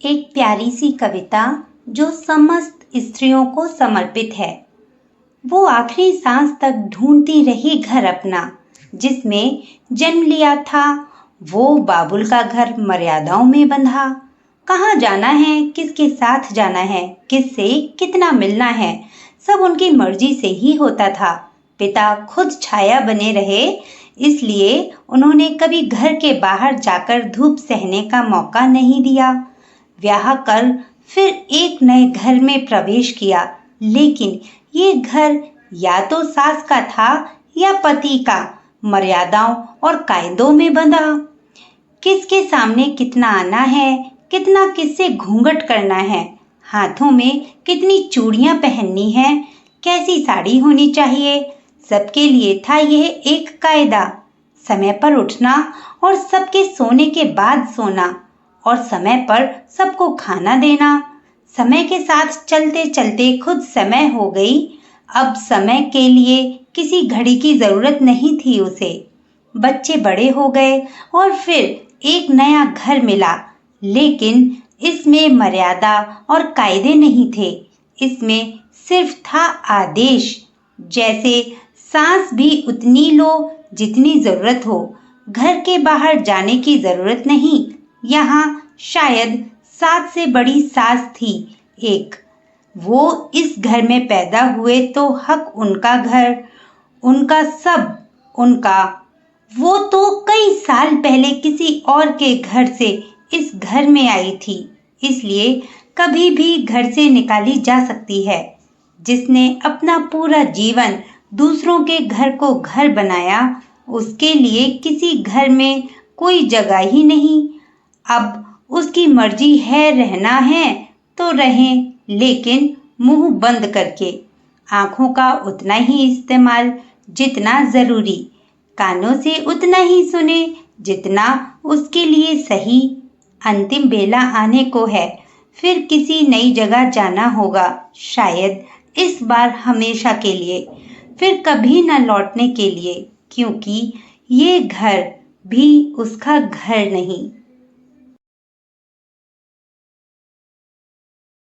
एक प्यारी सी कविता जो समस्त स्त्रियों को समर्पित है। वो आखिरी सांस तक ढूंढती रही घर अपना, जिसमें जन्म लिया था। वो बाबुल का घर मर्यादाओं में बंधा। कहाँ जाना है, किसके साथ जाना है, किससे कितना मिलना है, सब उनकी मर्जी से ही होता था। पिता खुद छाया बने रहे, इसलिए उन्होंने कभी घर के बाहर जाकर धूप सहने का मौका नहीं दिया। ब्याह कर फिर एक नए घर में प्रवेश किया, लेकिन ये घर या तो सास का था या पति का, मर्यादाओं और कायदों में बंधा। किसके सामने कितना आना है, कितना किससे घूंघट करना है, हाथों में कितनी चूड़ियां पहननी है, कैसी साड़ी होनी चाहिए, सबके लिए था यह एक कायदा। समय पर उठना और सबके सोने के बाद सोना, और समय पर सबको खाना देना। समय के साथ चलते चलते खुद समय हो गई। अब समय के लिए किसी घड़ी की जरूरत नहीं थी उसे। बच्चे बड़े हो गए और फिर एक नया घर मिला, लेकिन इसमें मर्यादा और कायदे नहीं थे। इसमें सिर्फ था आदेश, जैसे सांस भी उतनी लो जितनी जरूरत हो, घर के बाहर जाने की जरूरत नहीं। यहाँ शायद 7 से बड़ी सास थी एक। वो इस घर में पैदा हुए तो हक उनका, घर उनका, सब उनका। वो तो कई साल पहले किसी और के घर से इस घर में आई थी, इसलिए कभी भी घर से निकाली जा सकती है। जिसने अपना पूरा जीवन दूसरों के घर को घर बनाया, उसके लिए किसी घर में कोई जगह ही नहीं। अब उसकी मर्जी है, रहना है तो रहें, लेकिन मुंह बंद करके। आंखों का उतना ही इस्तेमाल जितना जरूरी, कानों से उतना ही सुने जितना उसके लिए सही। अंतिम बेला आने को है, फिर किसी नई जगह जाना होगा, शायद इस बार हमेशा के लिए, फिर कभी न लौटने के लिए, क्योंकि ये घर भी उसका घर नहीं।